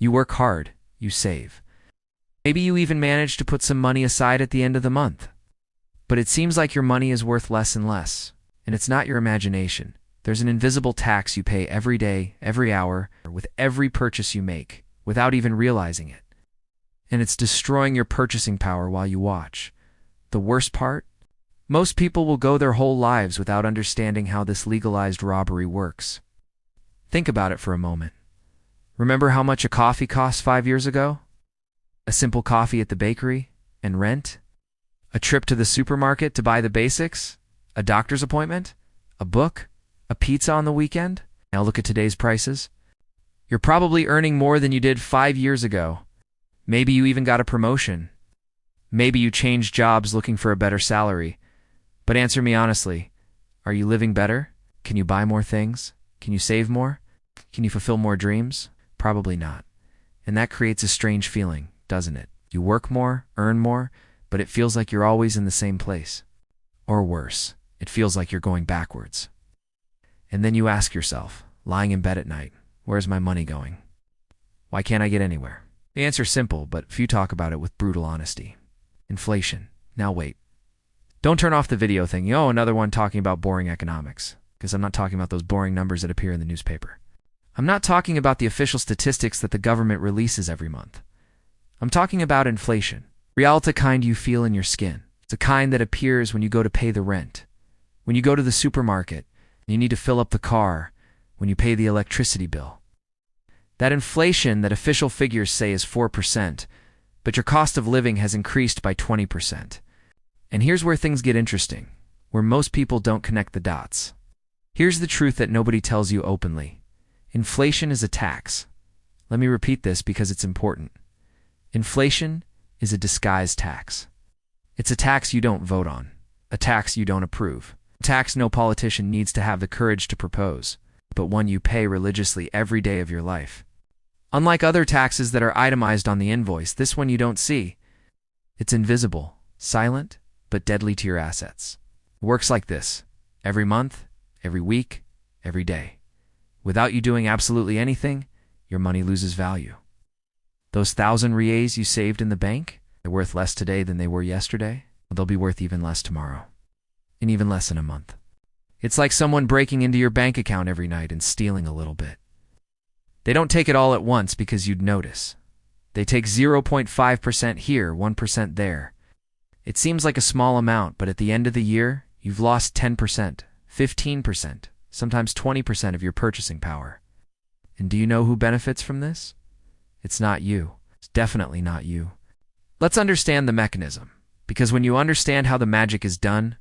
You work hard, you save. Maybe you even manage to put some money aside at the end of the month. But it seems like your money is worth less and less, and it's not your imagination. There's an invisible tax you pay every day, every hour, with every purchase you make, without even realizing it. And it's destroying your purchasing power while you watch. The worst part? Most people will go their whole lives without understanding how this legalized robbery works. Think about it for a moment. Remember how much a coffee cost 5 years ago? A simple coffee at the bakery? And rent? A trip to the supermarket to buy the basics? A doctor's appointment? A book? A pizza on the weekend? Now look at today's prices. You're probably earning more than you did 5 years ago. Maybe you even got a promotion. Maybe you changed jobs looking for a better salary. But answer me honestly, are you living better? Can you buy more things? Can you save more? Can you fulfill more dreams? Probably not. And that creates a strange feeling, doesn't it? You work more, earn more, but it feels like you're always in the same place. Or worse, it feels like you're going backwards. And then you ask yourself, lying in bed at night, where's my money going? Why can't I get anywhere? The answer's simple, but few talk about it with brutal honesty. Inflation. Now wait. Don't turn off the video thinking, oh, another one talking about boring economics, because I'm not talking about those boring numbers that appear in the newspaper. I'm not talking about the official statistics that the government releases every month. I'm talking about inflation. Reality kind you feel in your skin. It's a kind that appears when you go to pay the rent, when you go to the supermarket, and you need to fill up the car, when you pay the electricity bill. That inflation that official figures say is 4%, but your cost of living has increased by 20%. And here's where things get interesting, where most people don't connect the dots. Here's the truth that nobody tells you openly. Inflation is a tax. Let me repeat this because it's important. Inflation is a disguised tax. It's a tax you don't vote on, a tax you don't approve, a tax no politician needs to have the courage to propose, but one you pay religiously every day of your life. Unlike other taxes that are itemized on the invoice, this one you don't see. It's invisible, silent, but deadly to your assets. It works like this: every month, every week, every day. Without you doing absolutely anything, your money loses value. Those 1,000 reais you saved in the bank, they're worth less today than they were yesterday. They'll be worth even less tomorrow, and even less in a month. It's like someone breaking into your bank account every night and stealing a little bit. They don't take it all at once because you'd notice. They take 0.5% here, 1% there. It seems like a small amount, but at the end of the year, you've lost 10%, 15%, sometimes 20% of your purchasing power. And do you know who benefits from this? It's not you. It's definitely not you. Let's understand the mechanism, because when you understand how the magic is done,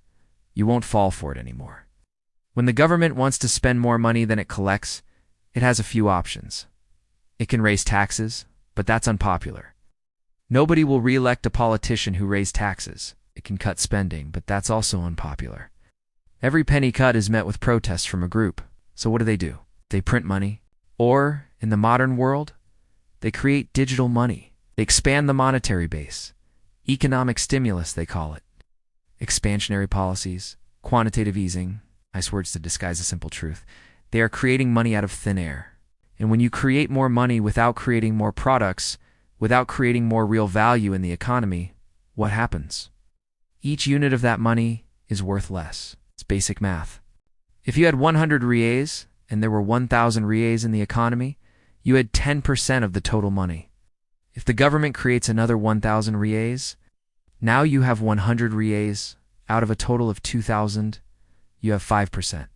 you won't fall for it anymore. When the government wants to spend more money than it collects, it has a few options. It can raise taxes, but that's unpopular. Nobody will re-elect a politician who raised taxes. It can cut spending, but that's also unpopular. Every penny cut is met with protests from a group. So what do? They print money. Or, in the modern world, they create digital money. They expand the monetary base. Economic stimulus, they call it. Expansionary policies, quantitative easing, nice words to disguise a simple truth. They are creating money out of thin air. And when you create more money without creating more products, without creating more real value in the economy, what happens? Each unit of that money is worth less. It's basic math. If you had 100 reais and there were 1,000 reais in the economy, you had 10% of the total money. If the government creates another 1,000 reais, now you have 100 reais out of a total of 2,000. You have 5%.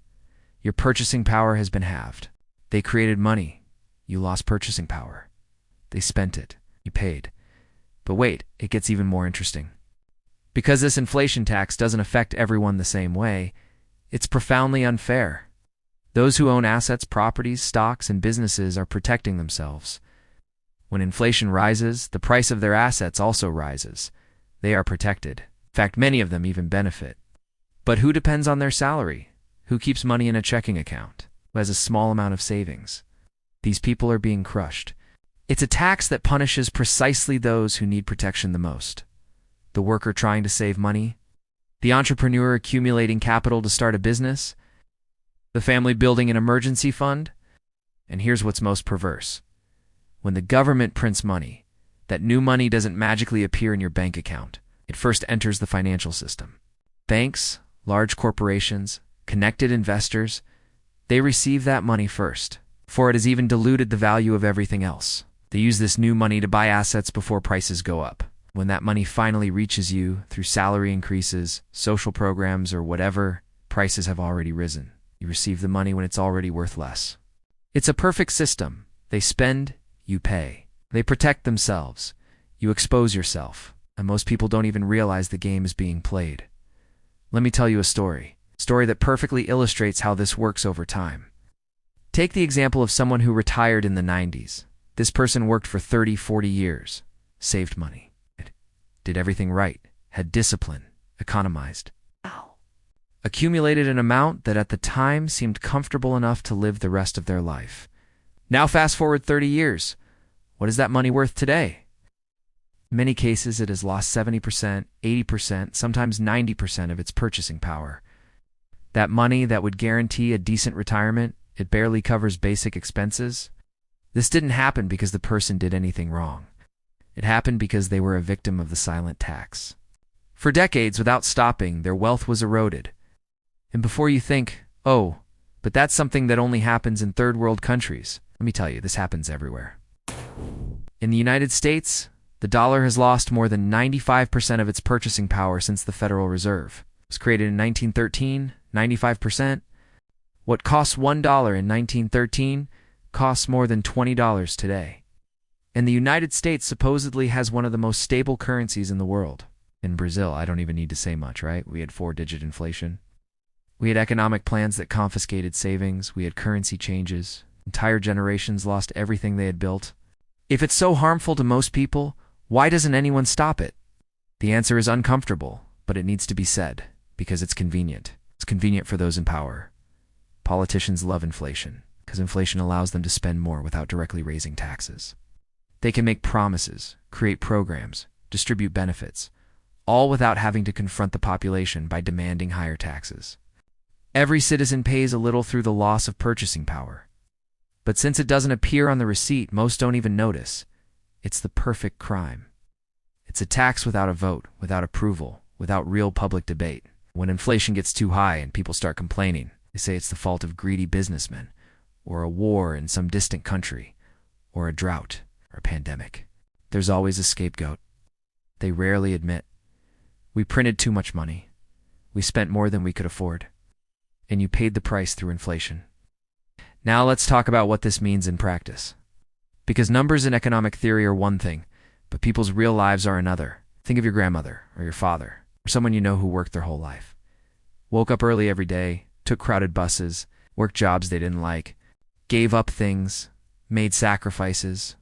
Your purchasing power has been halved. They created money. You lost purchasing power. They spent it. You paid. But wait, it gets even more interesting. Because this inflation tax doesn't affect everyone the same way, it's profoundly unfair. Those who own assets, properties, stocks, and businesses are protecting themselves. When inflation rises, the price of their assets also rises. They are protected. In fact, many of them even benefit. But who depends on their salary? Who keeps money in a checking account? Who has a small amount of savings? These people are being crushed. It's a tax that punishes precisely those who need protection the most. The worker trying to save money, the entrepreneur accumulating capital to start a business, the family building an emergency fund. And here's what's most perverse. When the government prints money, that new money doesn't magically appear in your bank account. It first enters the financial system. Banks, large corporations, connected investors, they receive that money first, for it has even diluted the value of everything else. They use this new money to buy assets before prices go up. When that money finally reaches you through salary increases, social programs, or whatever, prices have already risen. You receive the money when it's already worth less. It's a perfect system. They spend, you pay. They protect themselves. You expose yourself. And most people don't even realize the game is being played. Let me tell you a story that perfectly illustrates how this works over time. Take the example of someone who retired in the 90s. This person worked for 30, 40 years, saved money, did everything right, had discipline, economized, accumulated an amount that at the time seemed comfortable enough to live the rest of their life. Now fast forward 30 years. What is that money worth today? In many cases, it has lost 70%, 80%, sometimes 90% of its purchasing power. That money that would guarantee a decent retirement, it barely covers basic expenses. This didn't happen because the person did anything wrong. It happened because they were a victim of the silent tax. For decades, without stopping, their wealth was eroded. And before you think, oh, but that's something that only happens in third world countries, let me tell you, this happens everywhere. In the United States, the dollar has lost more than 95% of its purchasing power since the Federal Reserve. It was created in 1913, 95%. What costs $1 in 1913 costs more than $20 today. And the United States supposedly has one of the most stable currencies in the world. In Brazil, I don't even need to say much, right? We had 4-digit inflation. We had economic plans that confiscated savings. We had currency changes. Entire generations lost everything they had built. If it's so harmful to most people, why doesn't anyone stop it? The answer is uncomfortable, but it needs to be said, because it's convenient. It's convenient for those in power. Politicians love inflation, because inflation allows them to spend more without directly raising taxes. They can make promises, create programs, distribute benefits, all without having to confront the population by demanding higher taxes. Every citizen pays a little through the loss of purchasing power. But since it doesn't appear on the receipt, most don't even notice. It's the perfect crime. It's a tax without a vote, without approval, without real public debate. When inflation gets too high and people start complaining, they say it's the fault of greedy businessmen, or a war in some distant country, or a drought, or a pandemic. There's always a scapegoat. They rarely admit, we printed too much money. We spent more than we could afford. And you paid the price through inflation. Now let's talk about what this means in practice. Because numbers in economic theory are one thing, but people's real lives are another. Think of your grandmother, or your father, or someone you know who worked their whole life. Woke up early every day, took crowded buses, worked jobs they didn't like, gave up things, made sacrifices,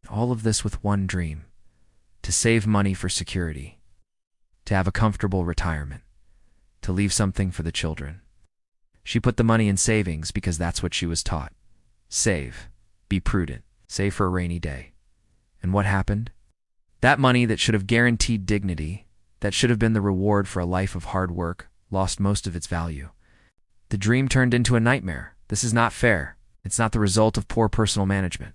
all of this with one dream: to save money for security, to have a comfortable retirement, to leave something for the children. She put the money in savings because that's what she was taught. Save. Be prudent. Save for a rainy day. And what happened? That money that should have guaranteed dignity, that should have been the reward for a life of hard work, lost most of its value. The dream turned into a nightmare. This is not fair. It's not the result of poor personal management.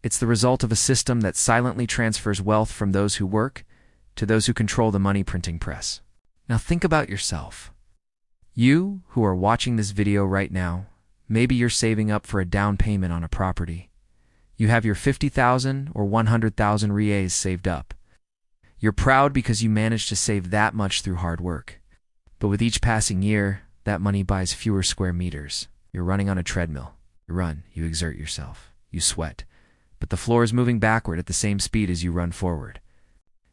It's the result of a system that silently transfers wealth from those who work to those who control the money printing press. Now think about yourself. You who are watching this video right now, maybe you're saving up for a down payment on a property. You have your 50,000 or 100,000 reais saved up. You're proud because you managed to save that much through hard work. But with each passing year, that money buys fewer square meters. You're running on a treadmill. You run, you exert yourself, you sweat. But the floor is moving backward at the same speed as you run forward.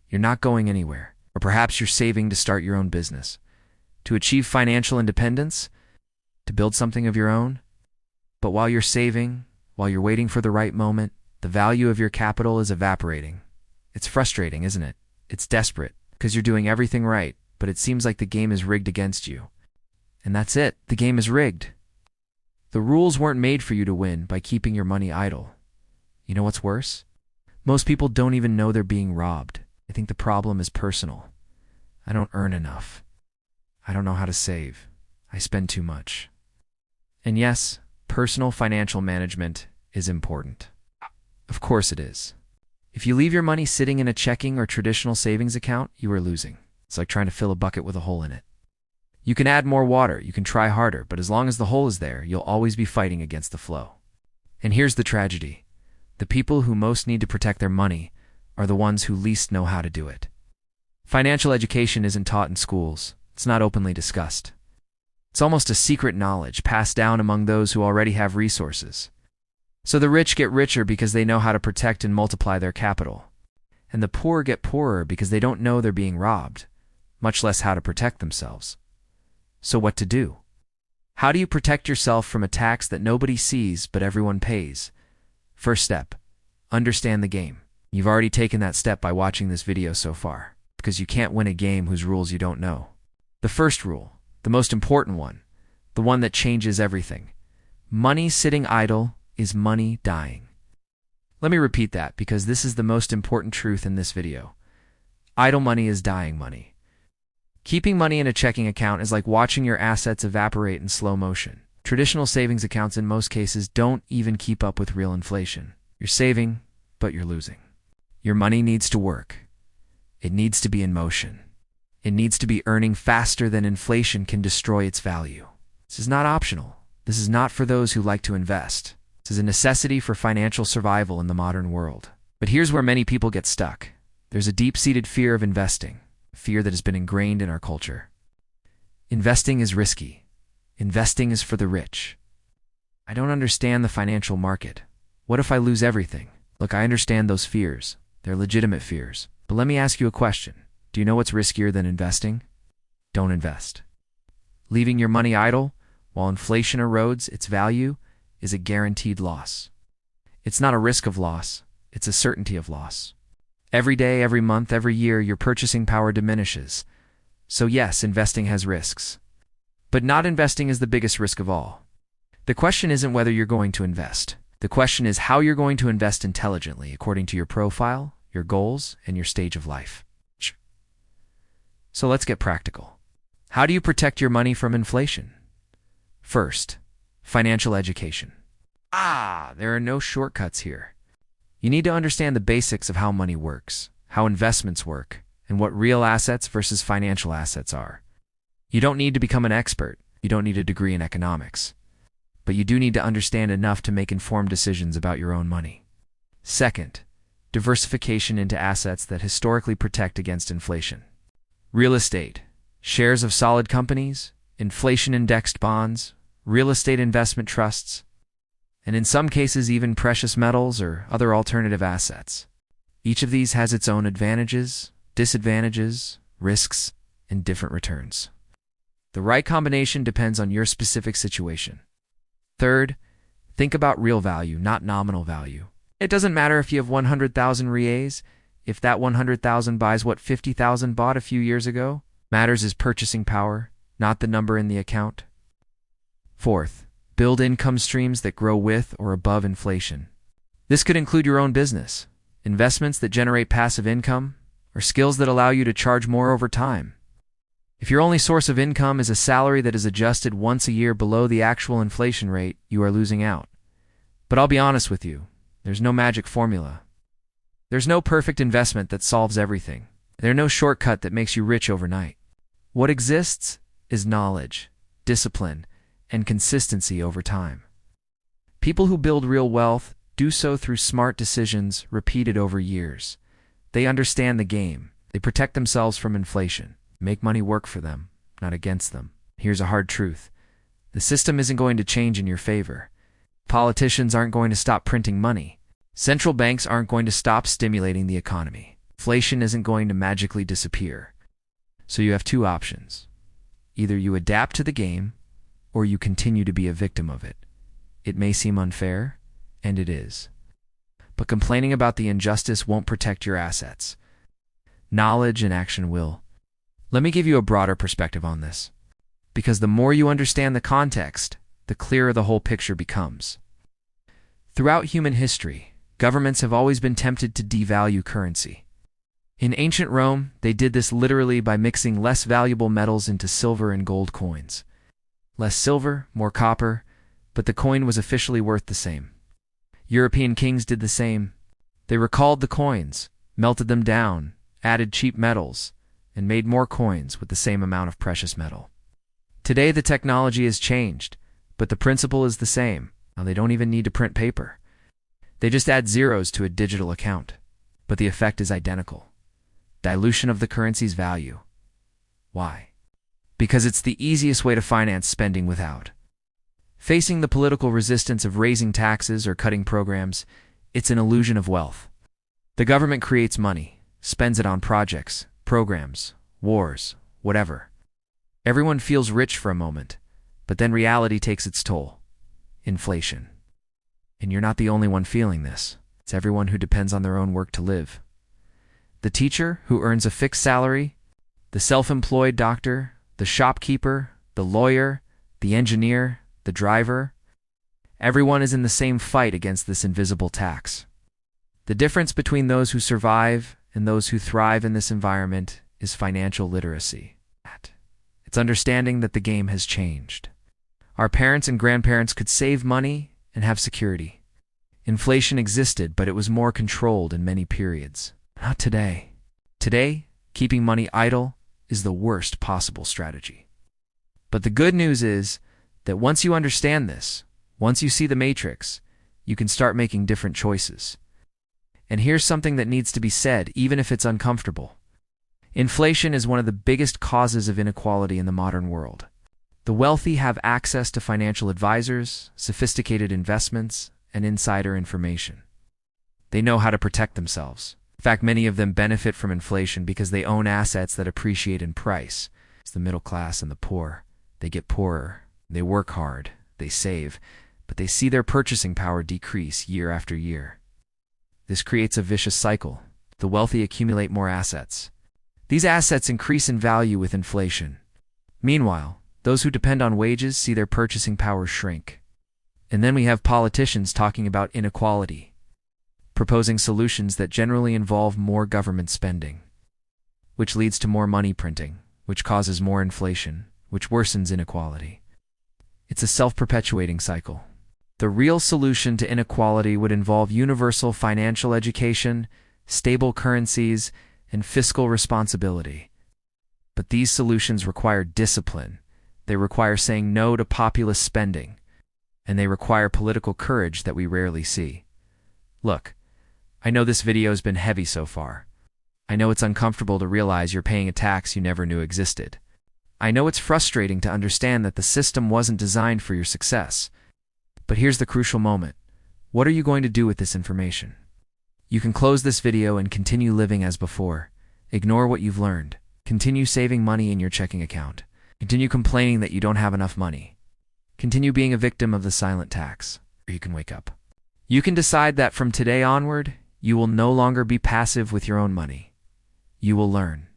You're not going anywhere. Or perhaps you're saving to start your own business, to achieve financial independence, to build something of your own. But while you're saving, while you're waiting for the right moment, the value of your capital is evaporating. It's frustrating, isn't it? It's desperate, because you're doing everything right, but it seems like the game is rigged against you. And that's it. The game is rigged. The rules weren't made for you to win by keeping your money idle. You know what's worse? Most people don't even know they're being robbed. They think the problem is personal. I don't earn enough. I don't know how to save. I spend too much. And yes, personal financial management is important. Of course it is. If you leave your money sitting in a checking or traditional savings account, you are losing. It's like trying to fill a bucket with a hole in it. You can add more water, you can try harder, but as long as the hole is there, you'll always be fighting against the flow. And here's the tragedy. The people who most need to protect their money are the ones who least know how to do it. Financial education isn't taught in schools. It's not openly discussed. It's almost a secret knowledge passed down among those who already have resources. So the rich get richer because they know how to protect and multiply their capital. And the poor get poorer because they don't know they're being robbed, much less how to protect themselves. So what to do? How do you protect yourself from a tax that nobody sees but everyone pays? First step, understand the game. You've already taken that step by watching this video so far, because you can't win a game whose rules you don't know. The first rule, the most important one, the one that changes everything. Money sitting idle is money dying. Let me repeat that because this is the most important truth in this video. Idle money is dying money. Keeping money in a checking account is like watching your assets evaporate in slow motion. Traditional savings accounts in most cases don't even keep up with real inflation. You're saving, but you're losing. Your money needs to work. It needs to be in motion. It needs to be earning faster than inflation can destroy its value. This is not optional. This is not for those who like to invest. This is a necessity for financial survival in the modern world. But here's where many people get stuck. There's a deep-seated fear of investing, a fear that has been ingrained in our culture. Investing is risky. Investing is for the rich. I don't understand the financial market. What if I lose everything? Look, I understand those fears. They're legitimate fears. But let me ask you a question. Do you know what's riskier than investing? Don't invest. Leaving your money idle while inflation erodes its value is a guaranteed loss. It's not a risk of loss, it's a certainty of loss. Every day, every month, every year, your purchasing power diminishes. So yes, investing has risks. But not investing is the biggest risk of all. The question isn't whether you're going to invest. The question is how you're going to invest intelligently according to your profile, your goals, and your stage of life. So let's get practical. How do you protect your money from inflation? First, financial education. There are no shortcuts here. You need to understand the basics of how money works, how investments work, and what real assets versus financial assets are. You don't need to become an expert. You don't need a degree in economics. But you do need to understand enough to make informed decisions about your own money. Second, diversification into assets that historically protect against inflation. Real estate, shares of solid companies, inflation-indexed bonds, real estate investment trusts, and in some cases even precious metals or other alternative assets. Each of these has its own advantages, disadvantages, risks, and different returns. The right combination depends on your specific situation. Third, think about real value, not nominal value. It doesn't matter if you have 100,000 reais, if that 100,000 buys what 50,000 bought a few years ago. Matters is purchasing power, not the number in the account. Fourth, build income streams that grow with or above inflation. This could include your own business, investments that generate passive income, or skills that allow you to charge more over time. If your only source of income is a salary that is adjusted once a year below the actual inflation rate, you are losing out. But I'll be honest with you, there's no magic formula. There's no perfect investment that solves everything. There's no shortcut that makes you rich overnight. What exists is knowledge, discipline, and consistency over time. People who build real wealth do so through smart decisions repeated over years. They understand the game. They protect themselves from inflation. Make money work for them, not against them. Here's a hard truth. The system isn't going to change in your favor. Politicians aren't going to stop printing money. Central banks aren't going to stop stimulating the economy. Inflation isn't going to magically disappear. So you have two options. Either you adapt to the game, or you continue to be a victim of it. It may seem unfair, and it is. But complaining about the injustice won't protect your assets. Knowledge and action will. Let me give you a broader perspective on this. Because the more you understand the context, the clearer the whole picture becomes. Throughout human history, governments have always been tempted to devalue currency. In ancient Rome, they did this literally by mixing less valuable metals into silver and gold coins. Less silver, more copper, but the coin was officially worth the same. European kings did the same. They recalled the coins, melted them down, added cheap metals, and made more coins with the same amount of precious metal. Today the technology has changed, but the principle is the same. Now they don't even need to print paper. They just add zeros to a digital account, but the effect is identical. Dilution of the currency's value. Why? Because it's the easiest way to finance spending without facing the political resistance of raising taxes or cutting programs. It's an illusion of wealth. The government creates money, spends it on projects, programs, wars, whatever. Everyone feels rich for a moment, but then reality takes its toll. Inflation. And you're not the only one feeling this. It's everyone who depends on their own work to live. The teacher who earns a fixed salary, the self-employed doctor, the shopkeeper, the lawyer, the engineer, the driver. Everyone is in the same fight against this invisible tax. The difference between those who survive and those who thrive in this environment is financial literacy. It's understanding that the game has changed. Our parents and grandparents could save money and have security. Inflation existed, but it was more controlled in many periods. Not today. Today, keeping money idle is the worst possible strategy. But the good news is that once you understand this, once you see the matrix, you can start making different choices. And here's something that needs to be said, even if it's uncomfortable. Inflation is one of the biggest causes of inequality in the modern world. The wealthy have access to financial advisors, sophisticated investments, and insider information. They know how to protect themselves. In fact, many of them benefit from inflation because they own assets that appreciate in price. It's the middle class and the poor. They get poorer. They work hard. They save. But they see their purchasing power decrease year after year. This creates a vicious cycle. The wealthy accumulate more assets. These assets increase in value with inflation. Meanwhile, those who depend on wages see their purchasing power shrink. And then we have politicians talking about inequality, proposing solutions that generally involve more government spending, which leads to more money printing, which causes more inflation, which worsens inequality. It's a self-perpetuating cycle. The real solution to inequality would involve universal financial education, stable currencies, and fiscal responsibility. But these solutions require discipline. They require saying no to populist spending. And they require political courage that we rarely see. Look, I know this video has been heavy so far. I know it's uncomfortable to realize you're paying a tax you never knew existed. I know it's frustrating to understand that the system wasn't designed for your success. But here's the crucial moment. What are you going to do with this information? You can close this video and continue living as before. Ignore what you've learned. Continue saving money in your checking account. Continue complaining that you don't have enough money. Continue being a victim of the silent tax. Or you can wake up. You can decide that from today onward, you will no longer be passive with your own money. You will learn.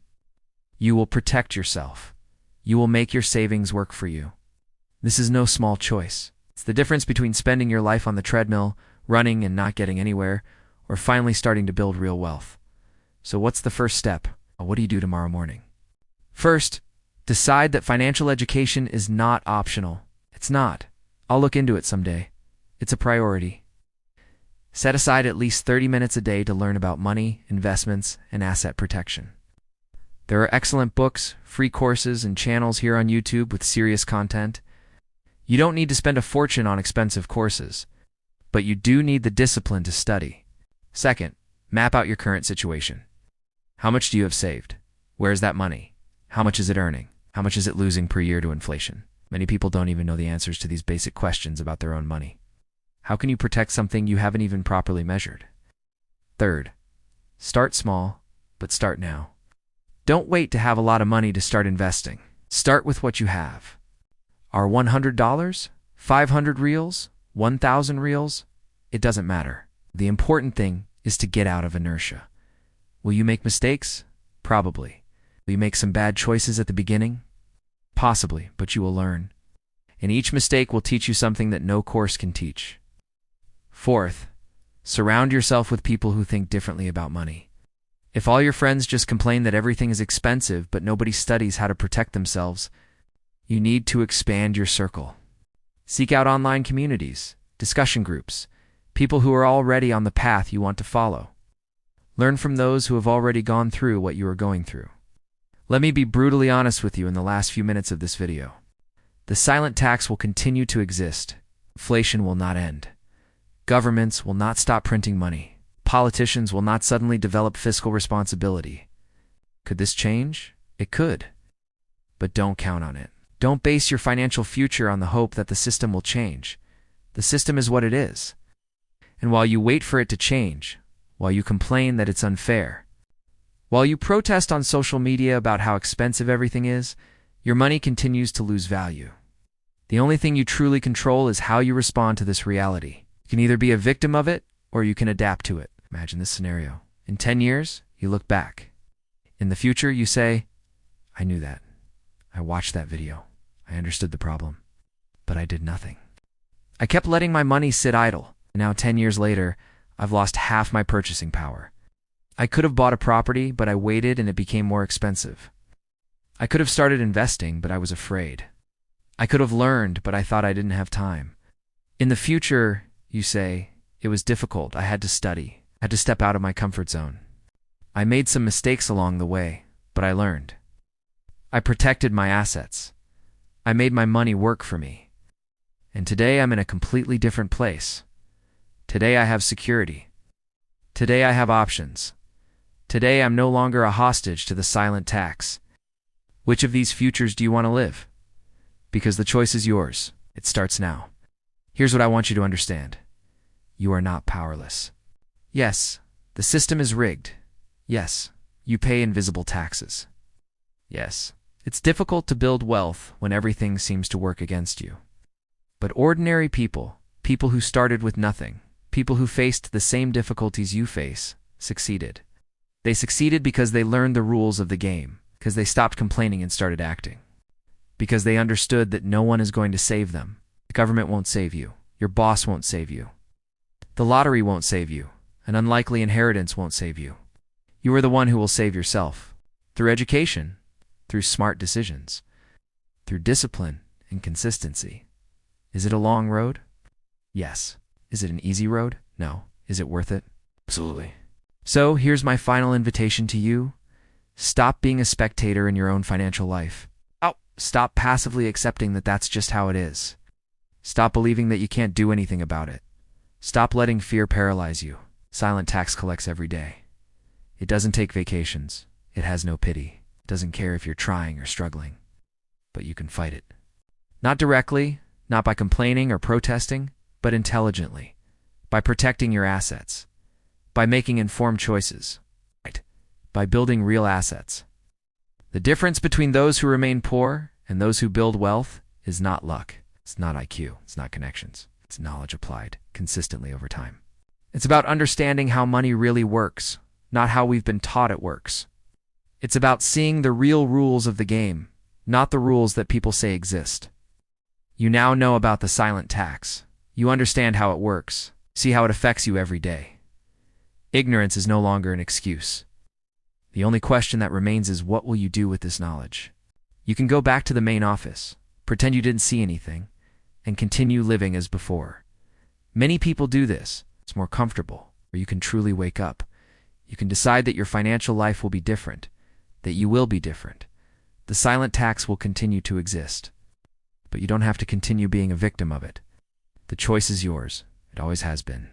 You will protect yourself. You will make your savings work for you. This is no small choice. It's the difference between spending your life on the treadmill, running and not getting anywhere, or finally starting to build real wealth. So what's the first step? What do you do tomorrow morning? First, decide that financial education is not optional. It's not. I'll look into it someday. It's a priority. Set aside at least 30 minutes a day to learn about money, investments, and asset protection. There are excellent books, free courses, and channels here on YouTube with serious content. You don't need to spend a fortune on expensive courses, but you do need the discipline to study. Second, map out your current situation. How much do you have saved? Where is that money? How much is it earning? How much is it losing per year to inflation? Many people don't even know the answers to these basic questions about their own money. How can you protect something you haven't even properly measured? Third, start small, but start now. Don't wait to have a lot of money to start investing. Start with what you have. Are $100, 500 reals, 1,000 reals? It doesn't matter. The important thing is to get out of inertia. Will you make mistakes? Probably. Will you make some bad choices at the beginning? Possibly, but you will learn. And each mistake will teach you something that no course can teach. Fourth, surround yourself with people who think differently about money. If all your friends just complain that everything is expensive but nobody studies how to protect themselves, you need to expand your circle. Seek out online communities, discussion groups, People who are already on the path you want to follow. Learn from those who have already gone through what you are going through. Let me be brutally honest with you in the last few minutes of this video. The silent tax will continue to exist. Inflation will not end. Governments will not stop printing money. Politicians will not suddenly develop fiscal responsibility. Could this change? It could. But don't count on it. Don't base your financial future on the hope that the system will change. The system is what it is. And while you wait for it to change, while you complain that it's unfair, while you protest on social media about how expensive everything is, your money continues to lose value. The only thing you truly control is how you respond to this reality. You can either be a victim of it, or you can adapt to it. Imagine this scenario. In 10 years, you look back. In the future, you say, I knew that. I watched that video. I understood the problem. But I did nothing. I kept letting my money sit idle. Now, 10 years later, I've lost half my purchasing power. I could have bought a property, but I waited and it became more expensive. I could have started investing, but I was afraid. I could have learned, but I thought I didn't have time. In the future, you say, it was difficult. I had to study. I had to step out of my comfort zone. I made some mistakes along the way, but I learned. I protected my assets. I made my money work for me. And today I'm in a completely different place. Today I have security. Today I have options. Today I'm no longer a hostage to the silent tax. Which of these futures do you want to live? Because the choice is yours. It starts now. Here's what I want you to understand. You are not powerless. Yes, the system is rigged. Yes, you pay invisible taxes. Yes, it's difficult to build wealth when everything seems to work against you. But ordinary people, people who started with nothing, people who faced the same difficulties you face, succeeded. They succeeded because they learned the rules of the game, because they stopped complaining and started acting. Because they understood that no one is going to save them. The government won't save you. Your boss won't save you. The lottery won't save you. An unlikely inheritance won't save you. You are the one who will save yourself. Through education, through smart decisions, through discipline and consistency. Is it a long road? Yes. Is it an easy road? No. Is it worth it? Absolutely. So here's my final invitation to you. Stop being a spectator in your own financial life. Stop passively accepting that that's just how it is. Stop believing that you can't do anything about it. Stop letting fear paralyze you. Silent tax collects every day. It doesn't take vacations. It has no pity. It doesn't care if you're trying or struggling. But you can fight it. Not directly, not by complaining or protesting, but intelligently. By protecting your assets. By making informed choices. Right. By building real assets. The difference between those who remain poor and those who build wealth is not luck. It's not IQ. It's not connections. It's knowledge applied consistently over time. It's about understanding how money really works, not how we've been taught it works. It's about seeing the real rules of the game, not the rules that people say exist. You now know about the silent tax. You understand how it works. See how it affects you every day. Ignorance is no longer an excuse. The only question that remains is, what will you do with this knowledge? You can go back to the main office, pretend you didn't see anything, and continue living as before. Many people do this. It's more comfortable, or you can truly wake up. You can decide that your financial life will be different, that you will be different. The silent tax will continue to exist, but you don't have to continue being a victim of it. The choice is yours. It always has been.